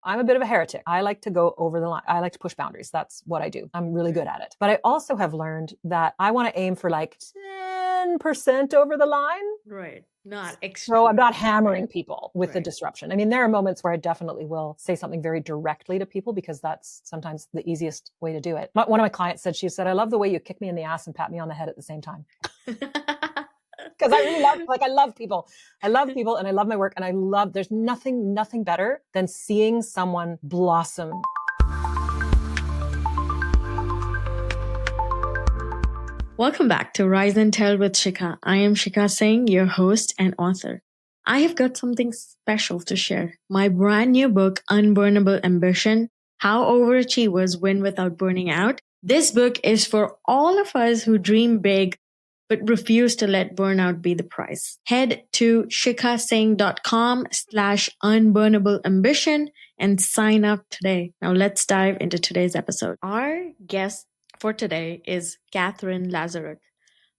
I'm a bit of a heretic. I like to go over the line. I like to push boundaries. That's what I do. I'm really good at it. But I also have learned that I want to aim for like 10% over the line. Right. Not extreme. So I'm not hammering people with the disruption. I mean, there are moments where I definitely will say something very directly to people because that's sometimes the easiest way to do it. One of my clients said, I love the way you kick me in the ass and pat me on the head at the same time. Because I really I love people. I love people and I love my work. And there's nothing better than seeing someone blossom. Welcome back to Rise and Tell with Sheekha. I am Sheekha Singh, your host and author. I have got something special to share. My brand new book, Unburnable Ambition, How Overachievers Win Without Burning Out. This book is for all of us who dream big but refuse to let burnout be the price. Head to sheekhaSingh.com/unburnableambition and sign up today. Now let's dive into today's episode. Our guest for today is Katherine Lazaruk.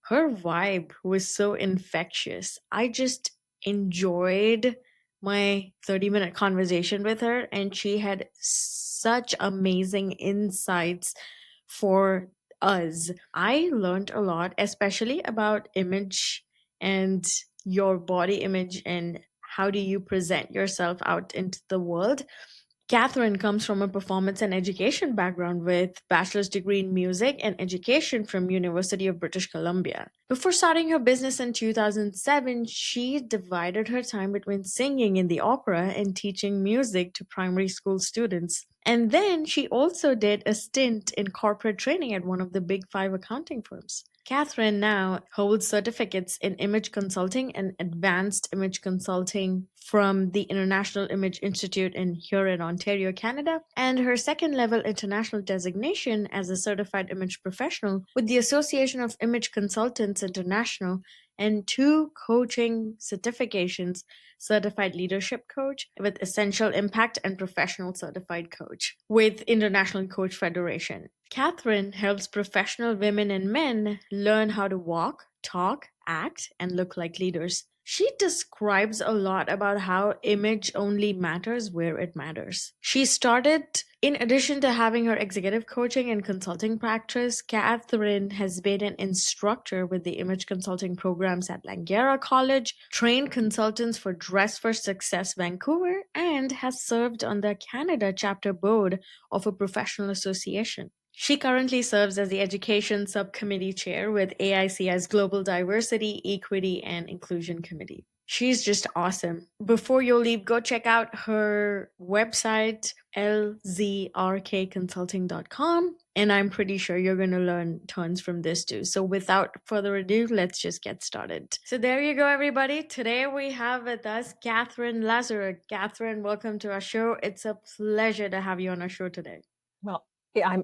Her vibe was so infectious. I just enjoyed my 30-minute conversation with her, and she had such amazing insights for us. I learned a lot, especially about image and your body image and how do you present yourself out into the world. Katherine comes from a performance and education background with bachelor's degree in music and education from University of British Columbia. Before starting her business in 2007, she divided her time between singing in the opera and teaching music to primary school students. And then she also did a stint in corporate training at one of the big 5 accounting firms. Katherine now holds certificates in image consulting and advanced image consulting from the International Image Institute here in Ontario, Canada, and her second-level international designation as a certified image professional with the Association of Image Consultants International, and 2 coaching certifications, Certified Leadership Coach with Essential Impact and Professional Certified Coach with International Coach Federation. Katherine helps professional women and men learn how to walk, talk, act, and look like leaders. She describes a lot about how image only matters where it matters. She started, in addition to having her executive coaching and consulting practice, Katherine has been an instructor with the image consulting programs at Langara College, trained consultants for Dress for Success Vancouver, and has served on the Canada chapter board of a professional association. She currently serves as the Education Subcommittee Chair with AICI's Global Diversity, Equity, and Inclusion Committee. She's just awesome. Before you leave, go check out her website, LZRKconsulting.com, and I'm pretty sure you're going to learn tons from this too. So without further ado, let's just get started. So there you go, everybody. Today we have with us Katherine Lazaruk. Katherine, welcome to our show. It's a pleasure to have you on our show today. Well,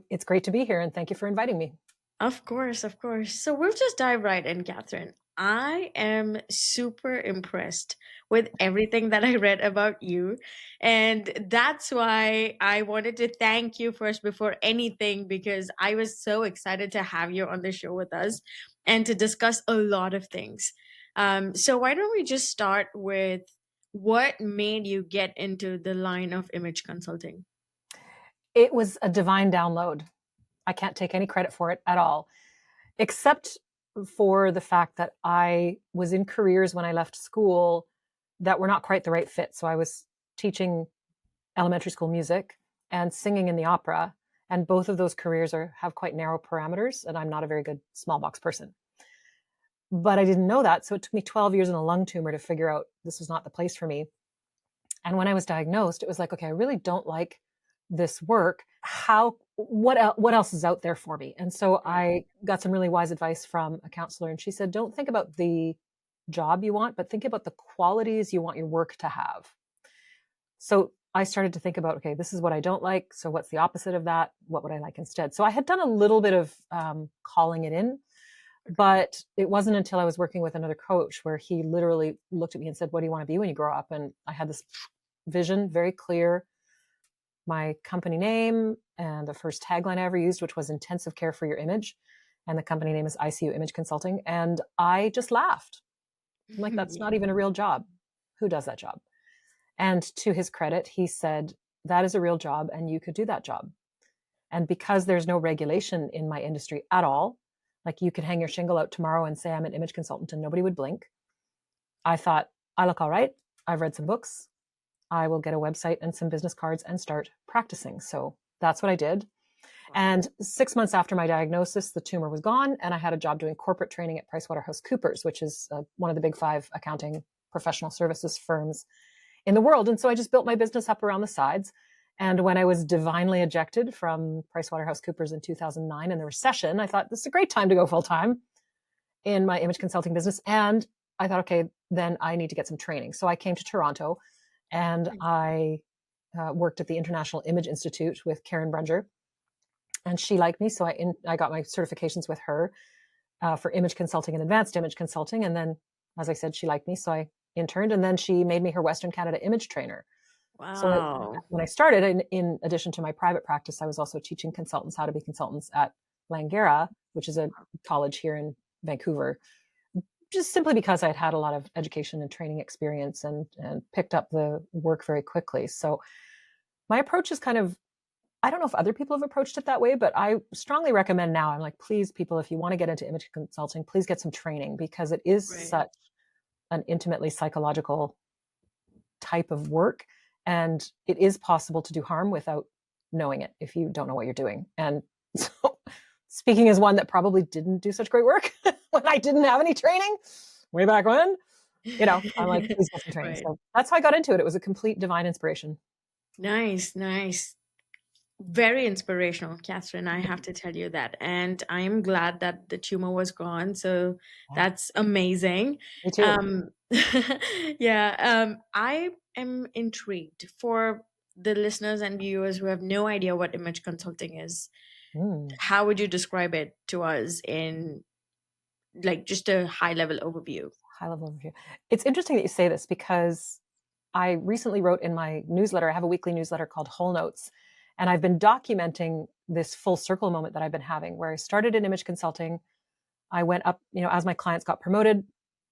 it's great to be here, and thank you for inviting me. Of course, of course. So we'll just dive right in, Katherine. I am super impressed with everything that I read about you. And that's why I wanted to thank you first before anything, because I was so excited to have you on the show with us and to discuss a lot of things. So why don't we just start with what made you get into the line of image consulting? It was a divine download. I can't take any credit for it at all, except for the fact that I was in careers when I left school that were not quite the right fit. So I was teaching elementary school music and singing in the opera, and both of those careers have quite narrow parameters, and I'm not a very good small box person. But I didn't know that, so it took me 12 years and a lung tumor to figure out this was not the place for me. And when I was diagnosed, it was like, okay, I really don't like this work. What else is out there for me? And so I got some really wise advice from a counselor, and she said, don't think about the job you want, but think about the qualities you want your work to have. So I started to think about, okay, this is what I don't like. So what's the opposite of that? What would I like instead? So I had done a little bit of calling it in, but it wasn't until I was working with another coach where he literally looked at me and said, what do you want to be when you grow up? And I had this vision, very clear, my company name and the first tagline I ever used, which was intensive care for your image. And the company name is ICU Image Consulting. And I just laughed. I'm like, that's not even a real job. Who does that job? And to his credit, he said, that is a real job and you could do that job. And because there's no regulation in my industry at all, like you could hang your shingle out tomorrow and say I'm an image consultant and nobody would blink. I thought, I look all right. I've read some books. I will get a website and some business cards and start practicing. So that's what I did. Wow. And 6 months after my diagnosis, the tumor was gone, and I had a job doing corporate training at PricewaterhouseCoopers, which is one of the big 5 accounting professional services firms in the world. And so I just built my business up around the sides. And when I was divinely ejected from PricewaterhouseCoopers in 2009 in the recession, I thought this is a great time to go full time in my image consulting business. And I thought, okay, then I need to get some training. So I came to Toronto and I worked at the International Image Institute with Karen Brunger. And she liked me. So I got my certifications with her for image consulting and advanced image consulting. And then, as I said, she liked me. So I interned, and then she made me her Western Canada image trainer. Wow. So when I started, in addition to my private practice, I was also teaching consultants how to be consultants at Langara, which is a college here in Vancouver, just simply because I'd had a lot of education and training experience and picked up the work very quickly. So my approach is kind of, I don't know if other people have approached it that way, but I strongly recommend now, I'm like, please, people, if you want to get into image consulting, please get some training, because it is such an intimately psychological type of work. And it is possible to do harm without knowing it if you don't know what you're doing. And so, speaking as one that probably didn't do such great work when I didn't have any training way back when, I'm like, please get some training. Right. So that's how I got into it. It was a complete divine inspiration. Nice. Very inspirational, Catherine. I have to tell you that. And I'm glad that the tumor was gone. So that's amazing. Me too. I am intrigued for the listeners and viewers who have no idea what image consulting is. How would you describe it to us in like just a high level overview? It's interesting that you say this, because I recently wrote in my newsletter, I have a weekly newsletter called Whole Notes, and I've been documenting this full circle moment that I've been having, where I started in image consulting. I went up, as my clients got promoted,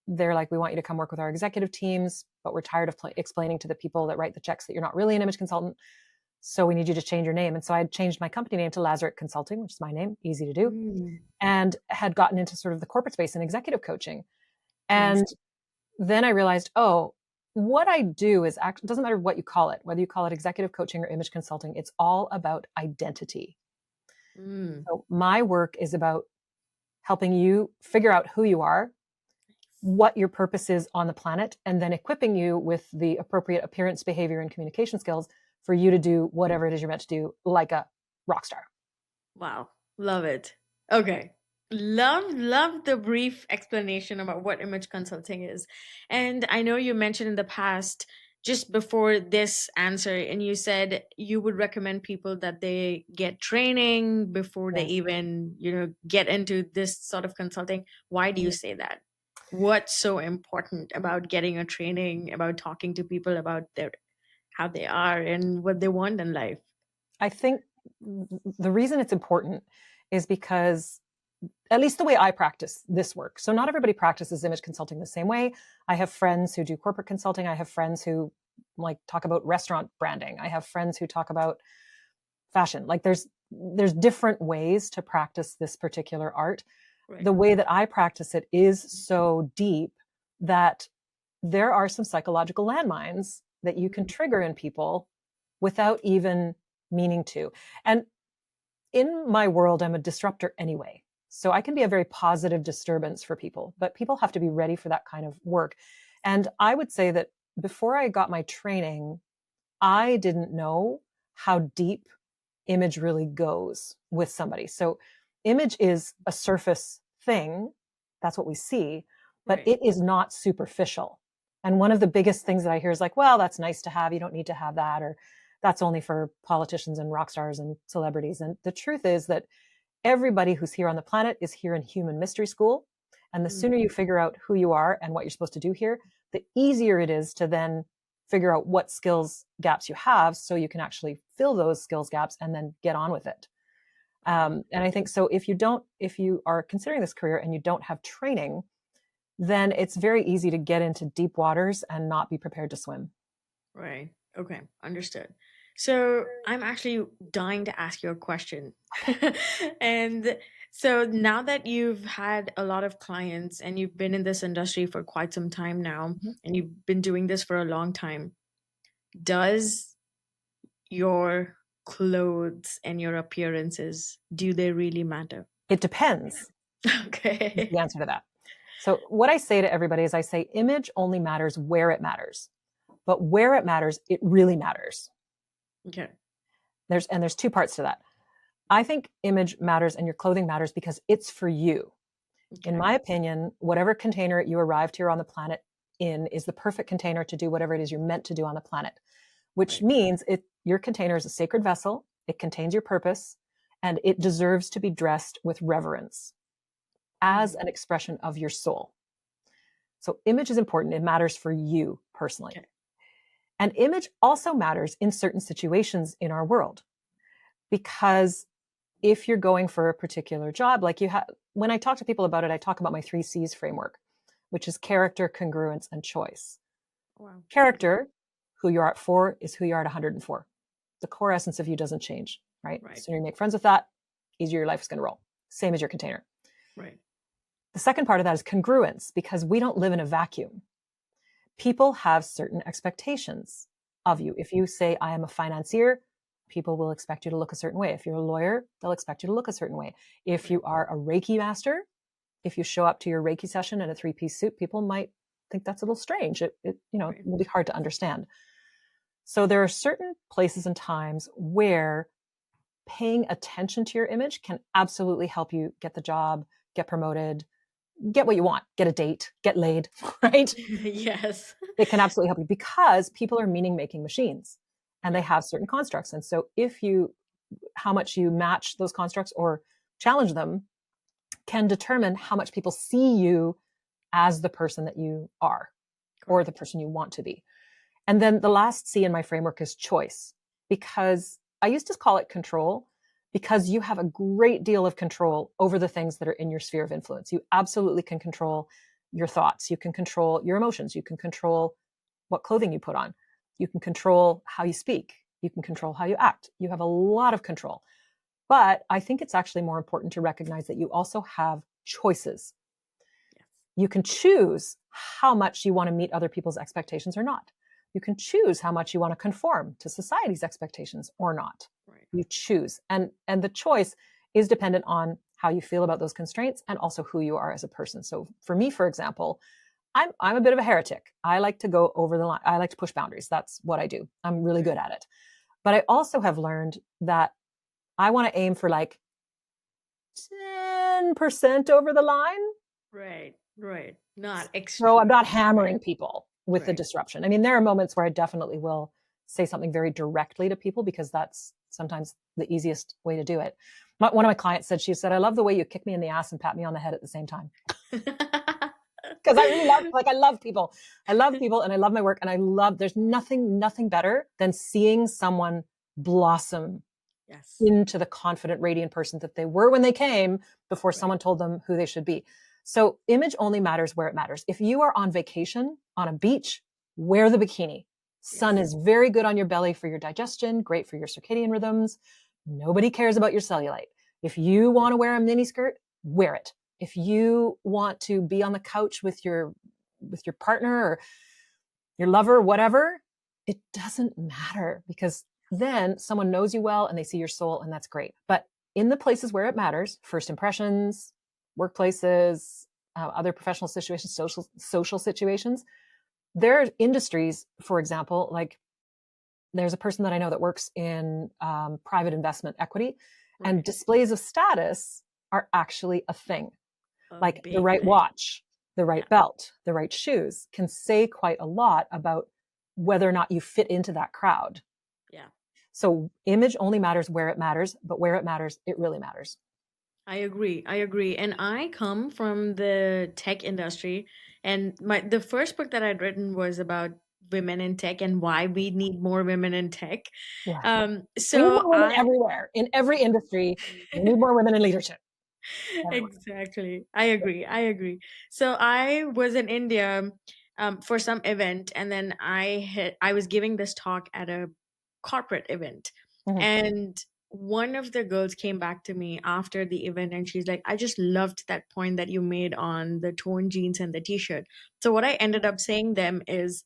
they're like, we want you to come work with our executive teams, but we're tired of explaining to the people that write the checks that you're not really an image consultant. So we need you to change your name. And so I had changed my company name to LZRK Consulting, which is my name, easy to do, and had gotten into sort of the corporate space and executive coaching. And then I realized, what I do is it doesn't matter what you call it, whether you call it executive coaching or image consulting, it's all about identity. So my work is about helping you figure out who you are, what your purpose is on the planet, and then equipping you with the appropriate appearance, behavior, and communication skills for you to do whatever it is you're meant to do, like a rock star. Wow. Love it. Okay. Love the brief explanation about what image consulting is. And I know you mentioned in the past, just before this answer, and you said you would recommend people that they get training before they even, get into this sort of consulting. Why do you say that? What's so important about getting a training, about talking to people about how they are and what they want in life? I think the reason it's important is because, at least the way I practice this work, so not everybody practices image consulting the same way. I have friends who do corporate consulting. I have friends who talk about restaurant branding. I have friends who talk about fashion. There's different ways to practice this particular art. Right. The way that I practice it is so deep that there are some psychological landmines that you can trigger in people without even meaning to. And in my world, I'm a disruptor anyway. So I can be a very positive disturbance for people, but people have to be ready for that kind of work. And I would say that before I got my training, I didn't know how deep image really goes with somebody. So image is a surface thing. That's what we see, but It is not superficial. And one of the biggest things that I hear is like, well, that's nice to have. You don't need to have that. Or that's only for politicians and rock stars and celebrities. And the truth is that everybody who's here on the planet is here in human mystery school. And the sooner you figure out who you are and what you're supposed to do here, the easier it is to then figure out what skills gaps you have so you can actually fill those skills gaps and then get on with it. And I think so if you are considering this career and you don't have training, then it's very easy to get into deep waters and not be prepared to swim. Right. Okay. Understood. So I'm actually dying to ask you a question. And so now that you've had a lot of clients and you've been in this industry for quite some time now, Mhm. and you've been doing this for a long time, does your clothes and your appearances, do they really matter? It depends, is Okay. the answer to that. So what I say to everybody is I say image only matters where it matters, but where it matters, it really matters. Okay. There's two parts to that. I think image matters and your clothing matters because it's for you. In Okay. my opinion, whatever container you arrived here on the planet in is the perfect container to do whatever it is you're meant to do on the planet, which Right. means your container is a sacred vessel. It contains your purpose and it deserves to be dressed with reverence as Mm. an expression of your soul. So image is important. It matters for you personally. Okay. And image also matters in certain situations in our world because if you're going for a particular job, like when I talk to people about it, I talk about my 3 C's framework, which is character, congruence, and choice. Wow. Okay. Character, who you are at 4 is who you are at 104. The core essence of you doesn't change, right? The Right. sooner you make friends with that, easier your life is going to roll. Same as your container. Right. The second part of that is congruence, because we don't live in a vacuum. People have certain expectations of you. If you say, I am a financier, people will expect you to look a certain way. If you're a lawyer, they'll expect you to look a certain way. If Right. you are a Reiki master, if you show up to your Reiki session in a 3-piece suit, people might think that's a little strange. It Right. will be hard to understand. So there are certain places and times where paying attention to your image can absolutely help you get the job, get promoted, get what you want, get a date, get laid, right? Yes. It can absolutely help you because people are meaning making machines and they Yeah. have certain constructs. And so how much you match those constructs or challenge them can determine how much people see you as the person that you are or the Correct. person you want to be. And then the last C in my framework is choice, because I used to call it control, because you have a great deal of control over the things that are in your sphere of influence. You absolutely can control your thoughts. You can control your emotions. You can control what clothing you put on. You can control how you speak. You can control how you act. You have a lot of control. But I think it's actually more important to recognize that you also have choices. Yes. You can choose how much you want to meet other people's expectations or not. You can choose how much you want to conform to society's expectations or not. Right. You choose. And the choice is dependent on how you feel about those constraints and also who you are as a person. So for me, for example, I'm a bit of a heretic. I like to go over the line. I like to push boundaries. That's what I do. I'm really good at it. But I also have learned that I want to aim for like 10% over the line. Right. Right. Not So I'm extreme. not Right. hammering people with the Right. disruption. I mean, there are moments where I definitely will say something very directly to people because that's sometimes the easiest way to do it. One of my clients said, she said, I love the way you kick me in the ass and pat me on the head at the same time. Because I really I love people. I love people and I love my work. And there's nothing better than seeing someone blossom Yes. into the confident, radiant person that they were when they came before Right. someone told them who they should be. So image only matters where it matters. If you are on vacation on a beach, wear the bikini. Sun Yes. is very good on your belly for your digestion, great for your circadian rhythms. Nobody cares about your cellulite. If you want to wear a mini skirt, wear it. If you want to be on the couch with your partner or your lover, whatever, it doesn't matter because then someone knows you well and they see your soul and that's great. But in the places where it matters, first impressions, workplaces, other professional situations, social situations, there are industries, for example, like there's a person that I know that works in private investment equity, and Right. displays of status are actually a thing. A Like the big right thing. watch, the Yeah. right belt, the right shoes can say quite a lot about whether or not you fit into that crowd. Yeah. So image only matters where it matters, but where it matters, it really matters. I agree. I agree. And I come from the tech industry, and the first book that I'd written was about women in tech and why we need more women in tech. Yeah. We need So more women I everywhere in every industry. We need more women in leadership everywhere. exactly. I agree. I agree. So I was in India for some event, and then I was giving this talk at a corporate event. Mhm. And one of the girls came back to me after the event and she's like, I just loved that point that you made on the torn jeans and the t-shirt. So what I ended up saying them is,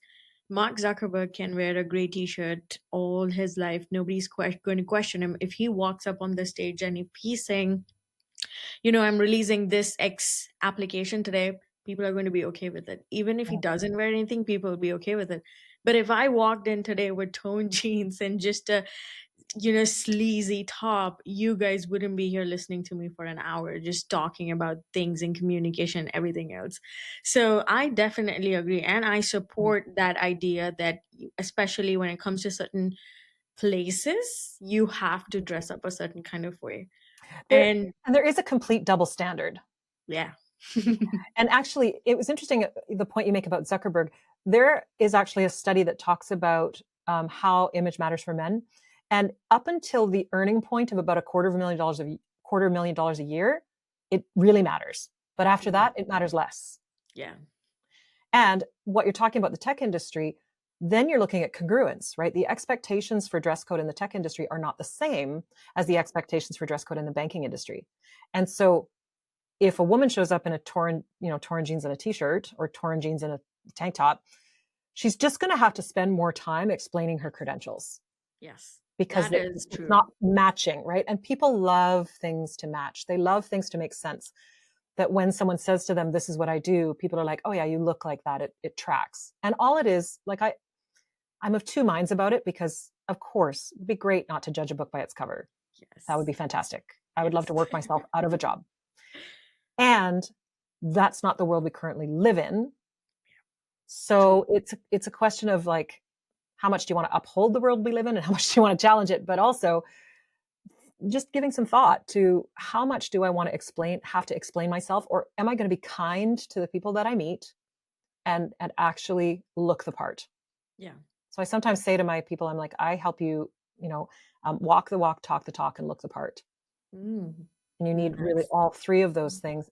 Mark Zuckerberg can wear a gray t-shirt all his life. Nobody's going to question him. If he walks up on the stage and if he's saying, I'm releasing this X application today, people are going to be okay with it. Even if he doesn't wear anything, people will be okay with it. But if I walked in today with toned jeans and just a sleazy top, you guys wouldn't be here listening to me for an hour just talking about things and communication and everything else. So I definitely agree. And I support that idea that, especially when it comes to certain places, you have to dress up a certain kind of way. There And and there is a complete double standard. yeah. And actually, it was interesting the point you make about Zuckerberg. There is actually a study that talks about how image matters for men, and up until the earning point of about $250,000 a year, it really matters. But after that, it matters less. Yeah. And what you're talking about the tech industry, then you're looking at congruence, right? The expectations for dress code in the tech industry are not the same as the expectations for dress code in the banking industry. And so if a woman shows up in a torn jeans and a t-shirt, or torn jeans and a tank top, she's just going to have to spend more time explaining her credentials. Yes. Because that is it's true. not matching, right? And people love things to match. They love things to make sense. That when someone says to them, this is what I do, people are like, oh yeah, you look like that. It tracks. And all it is, like, I'm of two minds about it, because of course it'd be great not to judge a book by its cover. Yes. That would be fantastic. I would love to Yes. work myself out of a job. And that's not the world we currently live in. So it's a question of, like, how much do you want to uphold the world we live in, and how much do you want to challenge it? But also just giving some thought to, how much do I want to have to explain myself, or am I going to be kind to the people that I meet and actually look the part? Yeah. So I sometimes say to my people, I'm like, I help you, walk the walk, talk the talk, and look the part. And you need really all three of those things,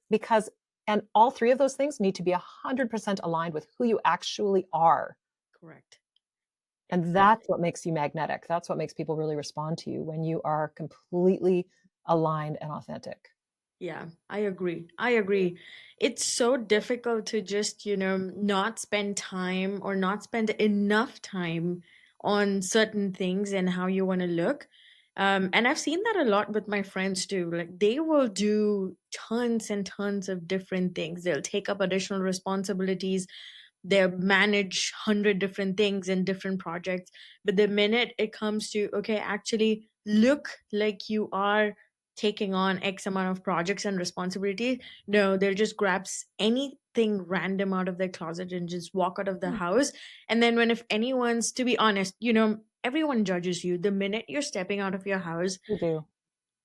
and all three of those things need to be 100% aligned with who you actually are. Correct. And Exactly. that's what makes you magnetic. That's what makes people really respond to you, when you are completely aligned and authentic. Yeah, I agree. It's so difficult to just, not spend time or not spend enough time on certain things and how you want to look. And I've seen that a lot with my friends too. Like, they will do tons and tons of different things. They'll take up additional responsibilities. They'll manage 100 different things in different projects. But the minute it comes to, okay, actually look like you are taking on X amount of projects and responsibilities, no, they'll just grab anything random out of their closet and just walk out of the house. And then if anyone's, to be honest, everyone judges you. The minute you're stepping out of your house, You do.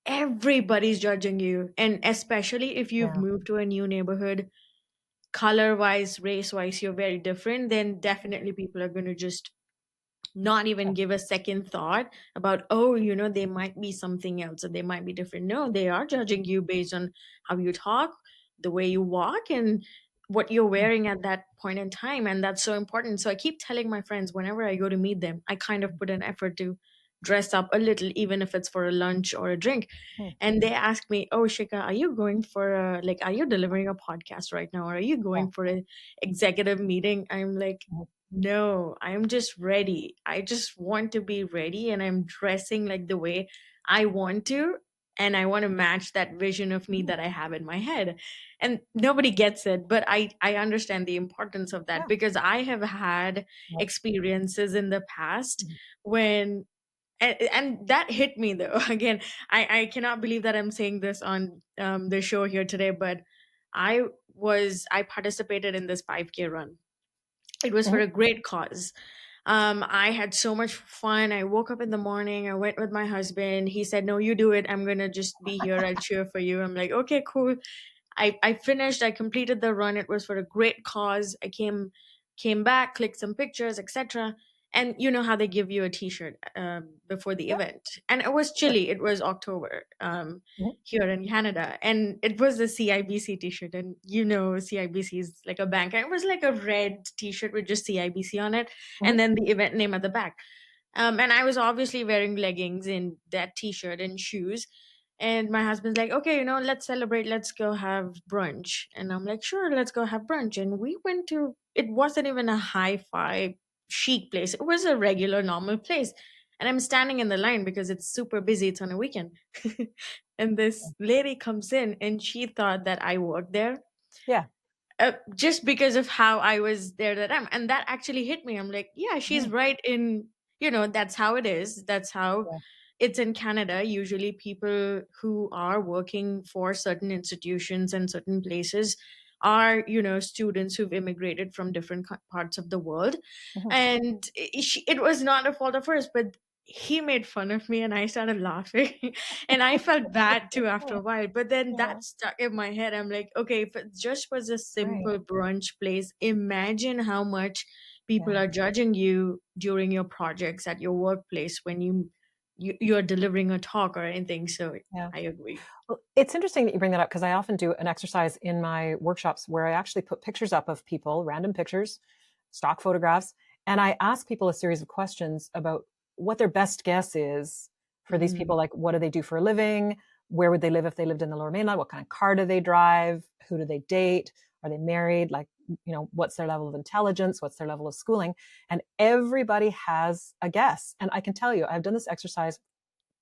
everybody's judging you. And especially if you've moved to a new neighborhood, color wise, race wise, you're very different, then definitely people are going to just not even give a second thought about, oh, they might be something else or they might be different. No, they are judging you based on how you talk, the way you walk, and what you're wearing at that point in time. And that's so important. So I keep telling my friends, whenever I go to meet them, I kind of put an effort to dress up a little, even if it's for a lunch or a drink. And they ask me, oh, Shika, are you going for are you delivering a podcast right now? Or are you going for an executive meeting? I'm like, no, I'm just ready. I just want to be ready, and I'm dressing like the way I want to. And I want to match that vision of me that I have in my head. And nobody gets it, but I understand the importance of that, because I have had experiences in the past when, and that hit me though. Again, I cannot believe that I'm saying this on the show here today, but I participated in this 5K run. It was for a great cause. I had so much fun. I woke up in the morning. I went with my husband. He said, no, you do it. I'm going to just be here. I'll cheer for you. I'm like, okay, cool. I finished. I completed the run. It was for a great cause. I came back, clicked some pictures, etc. And you know how they give you a T-shirt before the event, and it was chilly. It was October here in Canada, and it was the CIBC T-shirt, and CIBC is like a bank, and it was like a red T-shirt with just CIBC on it, and then the event name at the back. And I was obviously wearing leggings and that t-shirt and shoes. And my husband's like, okay, let's celebrate. Let's go have brunch. And I'm like, sure, let's go have brunch. And we went to, it wasn't even a hi-fi chic place. It was a regular, normal place. And I'm standing in the line because it's super busy. It's on a weekend. And this lady comes in and she thought that I worked there, Yeah. just because of how I was there that time. And that actually hit me. I'm like, yeah, she's Mhm. right in, that's how it is. That's how Yeah. it's in Canada. Usually people who are working for certain institutions and certain places are, students who've immigrated from different parts of the world. Mhm. And it was not a fault of hers, but he made fun of me and I started laughing. And I felt bad too after a while. But then Yeah. that stuck in my head. I'm like, okay, if it just was a Right. simple brunch place, imagine how much people Yeah. are judging you during your projects at your workplace when you're delivering a talk or anything. So Yeah. I agree. Well, it's interesting that you bring that up because I often do an exercise in my workshops where I actually put pictures up of people, random pictures, stock photographs, and I ask people a series of questions about what their best guess is for these Mm, people. Like, what do they do for a living? Where would they live if they lived in the Lower Mainland? What kind of car do they drive? Who do they date? Are they married? Like, what's their level of intelligence? What's their level of schooling? And everybody has a guess. And I can tell you, I've done this exercise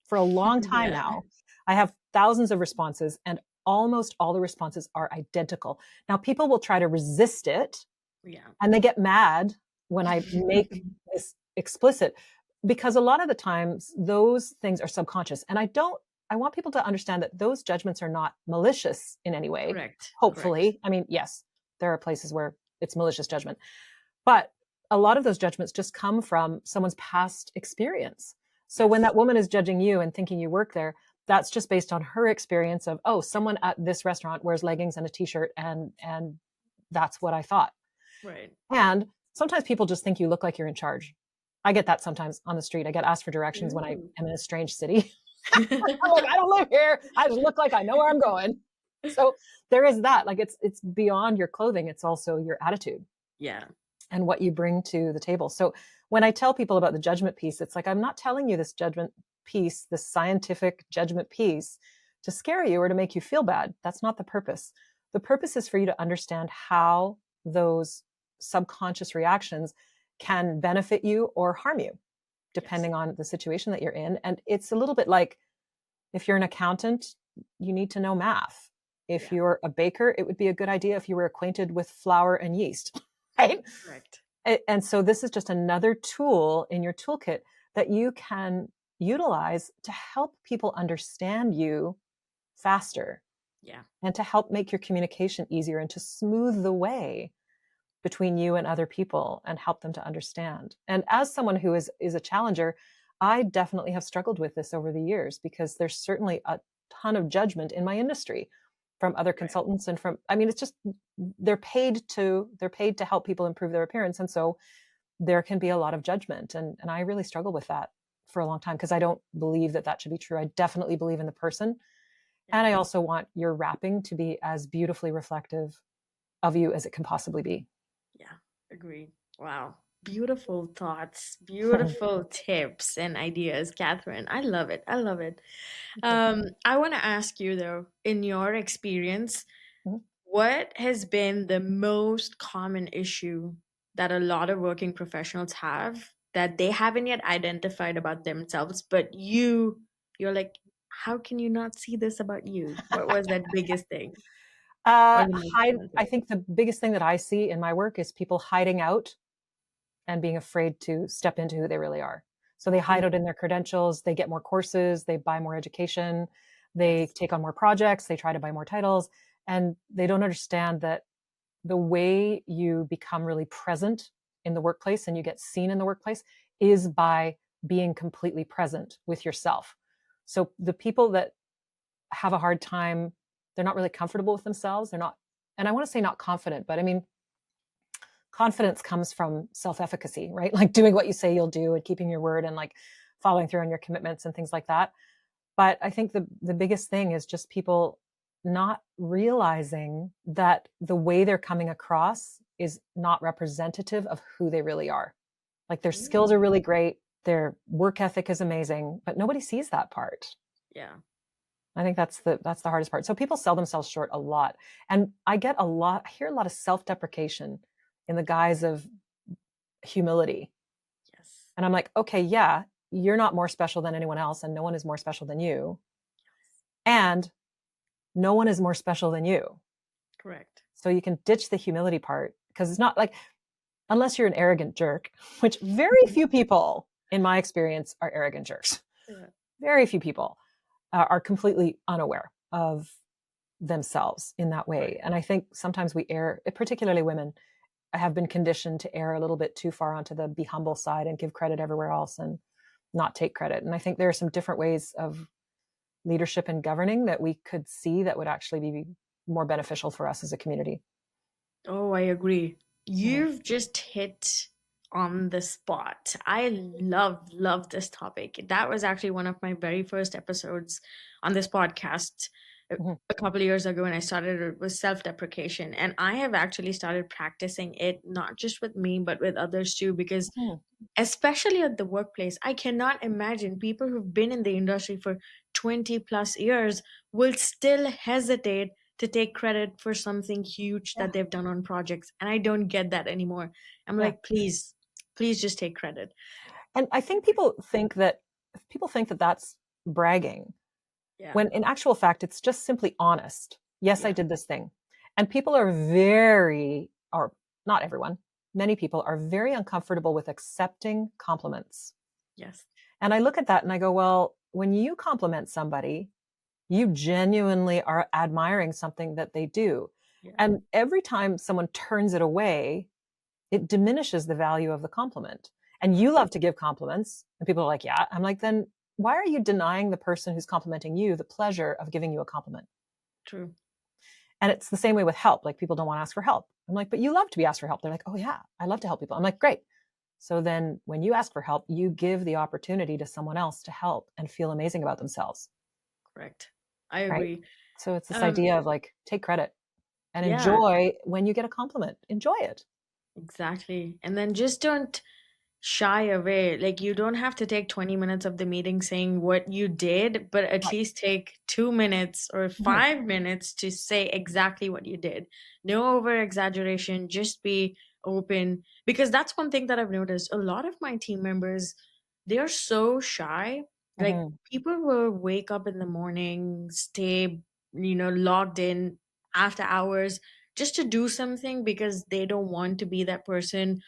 for a long time yeah. now. I have thousands of responses, and almost all the responses are identical. Now, people will try to resist it, Yeah. and they get mad when I make this explicit, because a lot of the times those things are subconscious. And I want people to understand that those judgments are not malicious in any way. Correct. Correct. Hopefully. I mean, yes, there are places where it's malicious judgment, but a lot of those judgments just come from someone's past experience. So when Yes. that woman is judging you and thinking you work there, that's just based on her experience of, oh, someone at this restaurant wears leggings and a t-shirt, and that's what I thought. Right. And sometimes people just think you look like you're in charge. I get that sometimes on the street. I get asked for directions when I Ooh. am in a strange city. I'm like, I don't live here. I just look like I know where I'm going. So there is that. Like it's beyond your clothing. It's also your attitude Yeah. and what you bring to the table. So when I tell people about the judgment piece, it's like, I'm not telling you this judgment piece, this scientific judgment piece to scare you or to make you feel bad. That's not the purpose. The purpose is for you to understand how those subconscious reactions can benefit you or harm you, Yes. depending on the situation that you're in. And it's a little bit like if you're an accountant, you need to know math. If Yeah. you're a baker, it would be a good idea if you were acquainted with flour and yeast, right? Correct. And so this is just another tool in your toolkit that you can utilize to help people understand you faster Yeah. and to help make your communication easier and to smooth the way between you and other people and help them to understand. And as someone who is a challenger, I definitely have struggled with this over the years because there's certainly a ton of judgment in my industry from other Right. consultants and from, I mean, it's just they're paid to help people improve their appearance. And so there can be a lot of judgment. And I really struggle with that for a long time because I don't believe that that should be true. I definitely believe in the person. Yeah. And I also want your wrapping to be as beautifully reflective of you as it can possibly be. Yeah. Agreed. Wow. Beautiful thoughts, beautiful tips and ideas, Catherine. I love it. I love it. I want to ask you though, in your experience, what has been the most common issue that a lot of working professionals have that they haven't yet identified about themselves, but you're like, how can you not see this about you? What was that biggest thing or Uh, the most hide. common I thing? think the biggest thing that I see in my work is people hiding out and being afraid to step into who they really are. So they hide out Mm, in their credentials, they get more courses, they buy more education, they yes. take on more projects, they try to buy more titles, and they don't understand that the way you become really present in the workplace and you get seen in the workplace is by being completely present with yourself. So the people that have a hard time, they're not really comfortable with themselves. They're not, and I want to say not confident, but I mean, confidence comes from self-efficacy, right? Like doing what you say you'll do and keeping your word and like following through on your commitments and things like that. But I think the biggest thing is just people not realizing that the way they're coming across is not representative of who they really are. Like their skills are Mm, really great, Their work ethic is amazing, but nobody sees that part. Yeah. I think that's the hardest part. So people sell themselves short a lot. And I hear a lot of self-deprecation in the guise of humility. Yes. And I'm like, okay, yeah, you're not more special than anyone else, and no one is more special than you. And no one is more special than you. Correct. So you can ditch the humility part, because it's not like, unless you're an arrogant jerk, which very few people in my experience are arrogant jerks. Yeah. Very few people are completely unaware of themselves in that way. Right. And I think sometimes we err, particularly women, have been conditioned to err a little bit too far onto the be humble side and give credit everywhere else and not take credit. And I think there are some different ways of leadership and governing that we could see that would actually be more beneficial for us as a community. Oh, I agree. Mhm. You've just hit on the spot. I love this topic. That was actually one of my very first episodes on this podcast Mhm. a couple of years ago when I started. It was self-deprecation, and I have actually started practicing it not just with me but with others too, because Mhm. especially at the workplace, I cannot imagine people who've been in the industry for 20 plus years will still hesitate to take credit for something huge Yeah. that they've done on projects. And I don't get that anymore. I'm Yeah. like, please just take credit. And I think people think that that's bragging, Yeah. when in actual fact, it's just simply honest. Yes, I Yeah. did this thing. And people are very, or not everyone, many people are very uncomfortable with accepting compliments. Yes. And I look at that and I go, well, when you compliment somebody, you genuinely are admiring something that they do. Yeah. And every time someone turns it away, it diminishes the value of the compliment. And you love to give compliments, and people are like, yeah. I'm like, then why are you denying the person who's complimenting you the pleasure of giving you a compliment? True. And it's the same way with help. Like, people don't want to ask for help. I'm like, but you love to be asked for help. They're like, oh yeah, I love to help people. I'm like, great. So then when you ask for help, you give the opportunity to someone else to help and feel amazing about themselves. Correct. I Right. agree. So it's this Um, idea of like, take credit and yeah, enjoy when you get a compliment, enjoy it. exactly. And then just don't shy away. Like, you don't have to take 20 minutes of the meeting saying what you did, but at Right. least take 2 minutes or Mhm. 5 minutes to say exactly what you did. No over exaggeration, just be open. Because that's one thing that I've noticed. A lot of my team members, they are so shy. Like, Mhm. people will wake up in the morning, stay, logged in after hours just to do something because they don't want to be that person.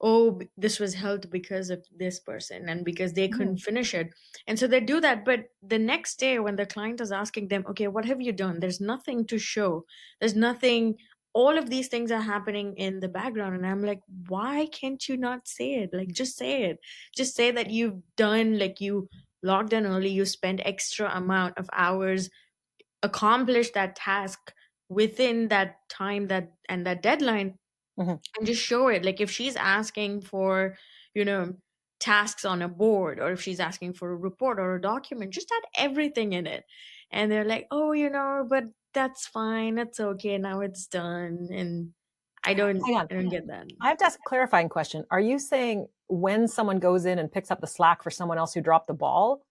Oh, this was held because of this person and because they couldn't Mhm. finish it. And so they do that, but the next day when the client is asking them, okay, what have you done, there's nothing to show. There's nothing. All of these things are happening in the background, and I'm like, why can't you not say it? Like, just say it. Just say that you've done, like, you logged in early, you spent extra amount of hours, accomplished that task within that time, that and that deadline, Mhm. and just show it. Like, if she's asking for, you know tasks on a board, or if she's asking for a report or a document, just add everything in it. And they're like, oh, but that's fine, that's okay, now it's done. And i don't Hang on. i don't get that. I have to ask a clarifying question. Are you saying when someone goes in and picks up the slack for someone else who dropped the ball,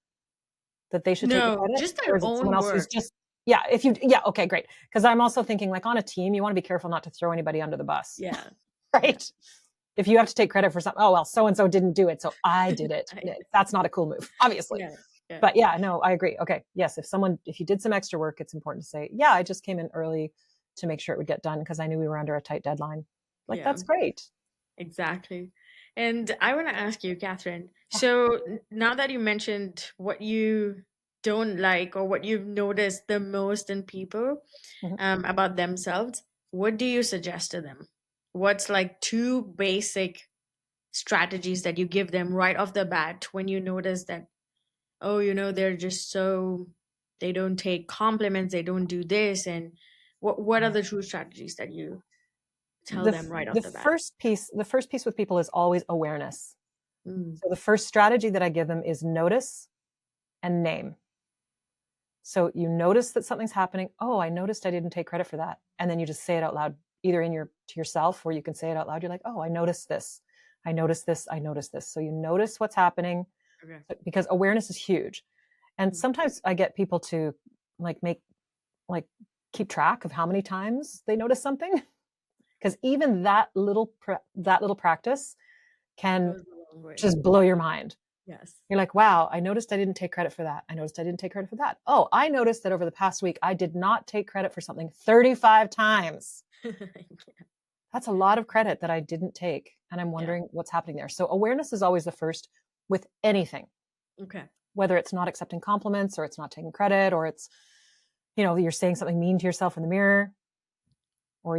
that they should take the No, credit? just Or their is it someone own else who's work. just, yeah, yeah, okay, great. Because I'm also thinking, like, on a team, you want to be careful not to throw anybody under the bus, Yeah. Yeah. right? If you have to take credit for something, oh, well, so and so didn't do it, so I did it. I, That's not a cool move, obviously. yeah. Yeah. But yeah, no, I agree. Okay. Yes. If you did some extra work, it's important to say, yeah, I just came in early to make sure it would get done because I knew we were under a tight deadline. Like, Yeah. that's great. Exactly. And I want to ask you, Catherine. Yeah. So now that you mentioned what you don't like or what you've noticed the most in people, Mhm. about themselves, what do you suggest to them? What's like two basic strategies that you give them right off the bat when you notice that, oh, they're just so, they don't take compliments, they don't do this, and what are Right. the true strategies that you tell The, them right off the the bat? first piece with people is always awareness. Mm, So the first strategy that I give them is notice and name. So you notice that something's happening. Oh, I noticed I didn't take credit for that. And then you just say it out loud, either to yourself, or you can say it out loud. You're like, oh, I noticed this. I notice this. I notice this. So you notice what's happening, Okay. because awareness is huge. And Mhm. sometimes I get people to like like keep track of how many times they notice something, because even that little practice can Goes a long way. just blow your mind. Yes. You're like, wow, I noticed I didn't take credit for that. I noticed I didn't take credit for that. Oh, I noticed that over the past week, I did not take credit for something 35 times. That's a lot of credit that I didn't take. And I'm wondering what's happening there. So awareness is always the first with anything, Okay. whether it's not accepting compliments or it's not taking credit, or it's, you're saying something mean to yourself in the mirror, or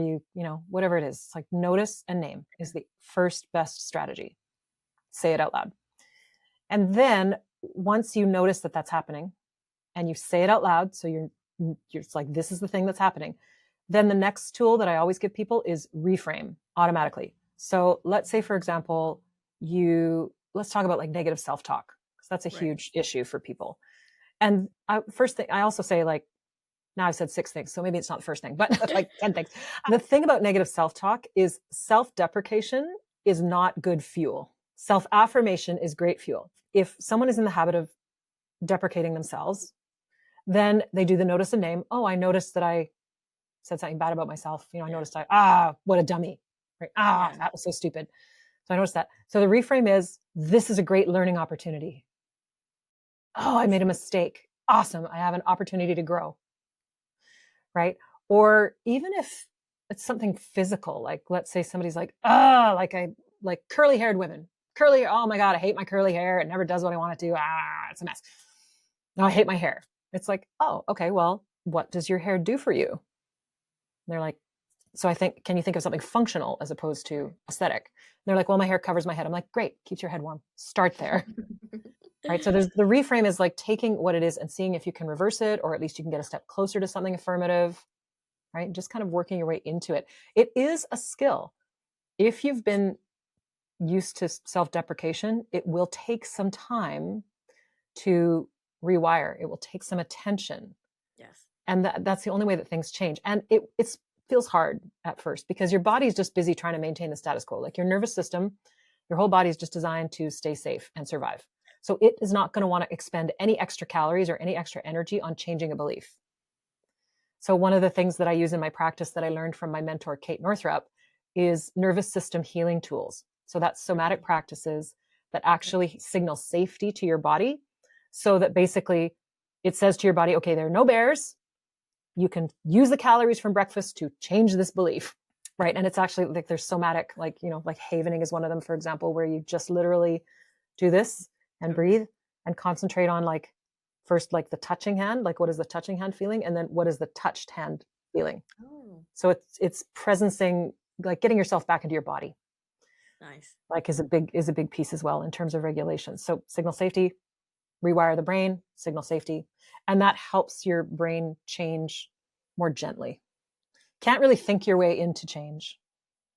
whatever it is. It's like notice and name is the first best strategy. Say it out loud. And then once you notice that that's happening and you say it out loud, so you're it's like, this is the thing that's happening. Then the next tool that I always give people is reframe automatically. So let's say, for example, let's talk about like negative self-talk, because that's a huge issue for people. And first thing I also say, like, now I've said 6 things, so maybe it's not the first thing, but like 10 things. The thing about negative self-talk is self-deprecation is not good fuel. Self-affirmation is great fuel. If someone is in the habit of deprecating themselves, then they do the notice and name. Oh, I noticed that I said something bad about myself. I noticed what a dummy. Right? That was so stupid. So I noticed that. So the reframe is, this is a great learning opportunity. Oh, I made a mistake. Awesome. I have an opportunity to grow. Right? Or even if it's something physical, like let's say somebody's like, like curly haired women. Oh my God, I hate my curly hair. It never does what I want it to. It's a mess. No, I hate my hair. It's like, oh, okay, well, what does your hair do for you? And they're like, so can you think of something functional as opposed to aesthetic? And they're like, well, my hair covers my head. I'm like, great, keeps your head warm. Start there. Right. So the reframe is like taking what it is and seeing if you can reverse it, or at least you can get a step closer to something affirmative. Right. Just kind of working your way into it. It is a skill. If you've been used to self-deprecation, it will take some time to rewire. It will take some attention. Yes. And that's the only way that things change. And it feels hard at first, because your body is just busy trying to maintain the status quo. Like your nervous system, your whole body is just designed to stay safe and survive. So it is not going to want to expend any extra calories or any extra energy on changing a belief. So one of the things that I use in my practice that I learned from my mentor, Kate Northrup, is nervous system healing tools. So that's somatic practices that actually signal safety to your body, so that basically it says to your body, okay, there are no bears. You can use the calories from breakfast to change this belief. Right. And it's actually like there's somatic, like, like havening is one of them, for example, where you just literally do this and breathe and concentrate on like first, like the touching hand, like what is the touching hand feeling? And then what is the touched hand feeling? Oh, So it's presencing, like getting yourself back into your body, nice. like is a big piece as well in terms of regulation. So signal safety, rewire the brain, signal safety, and that helps your brain change more gently. Can't really think your way into change,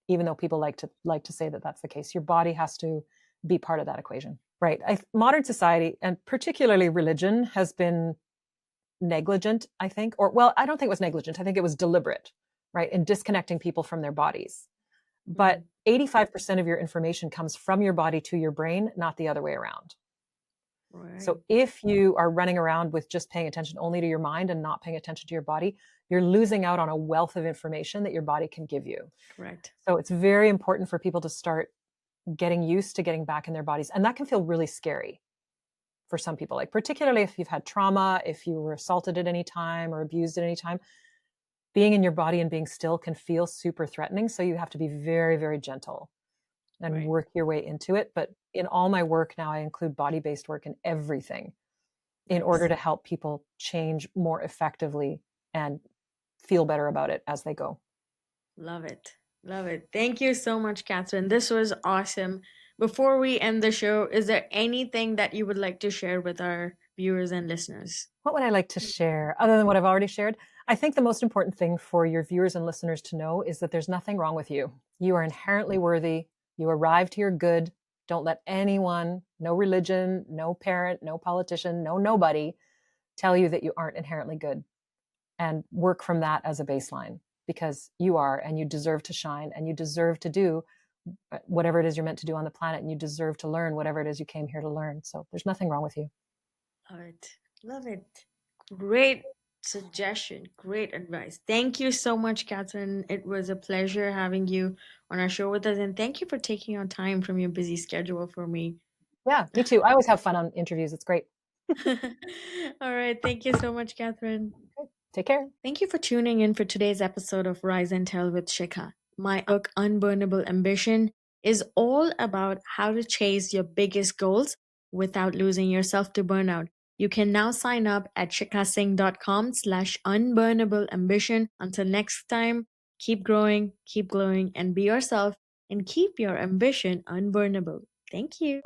even though people like to say that that's the case. Your body has to be part of that equation. Right. Modern society, and particularly religion, has been negligent, I think. Or, well, I don't think it was negligent. I think it was deliberate, right, in disconnecting people from their bodies. But 85% of your information comes from your body to your brain, not the other way around. Right. So if you are running around with just paying attention only to your mind and not paying attention to your body, you're losing out on a wealth of information that your body can give you. Correct. So it's very important for people to start getting used to getting back in their bodies. And that can feel really scary for some people, like particularly if you've had trauma, if you were assaulted at any time or abused at any time, being in your body and being still can feel super threatening. So you have to be very, very gentle and work your way into it. But in all my work now, I include body-based work in everything in order to help people change more effectively and feel better about it as they go. Love it. Love it. Thank you so much, Katherine. This was awesome. Before we end the show, is there anything that you would like to share with our viewers and listeners? What would I like to share other than what I've already shared? I think the most important thing for your viewers and listeners to know is that there's nothing wrong with you. You are inherently worthy. You arrived here good. Don't let anyone, no religion, no parent, no politician, no nobody tell you that you aren't inherently good, and work from that as a baseline, because you are, and you deserve to shine, and you deserve to do whatever it is you're meant to do on the planet, and you deserve to learn whatever it is you came here to learn. So there's nothing wrong with you. Love it. Love it. Great suggestion. Great advice. Thank you so much, Catherine. It was a pleasure having you on our show with us. And thank you for taking out time from your busy schedule for me. Yeah, me too. I always have fun on interviews. It's great. All right. Thank you so much, Catherine. Take care. Thank you for tuning in for today's episode of Rise and Tell with Sheekha. My book, Unburnable Ambition, is all about how to chase your biggest goals without losing yourself to burnout. You can now sign up at shekhasingh.com/unburnable ambition. Until next time, keep growing, keep glowing, and be yourself, and keep your ambition unburnable. Thank you.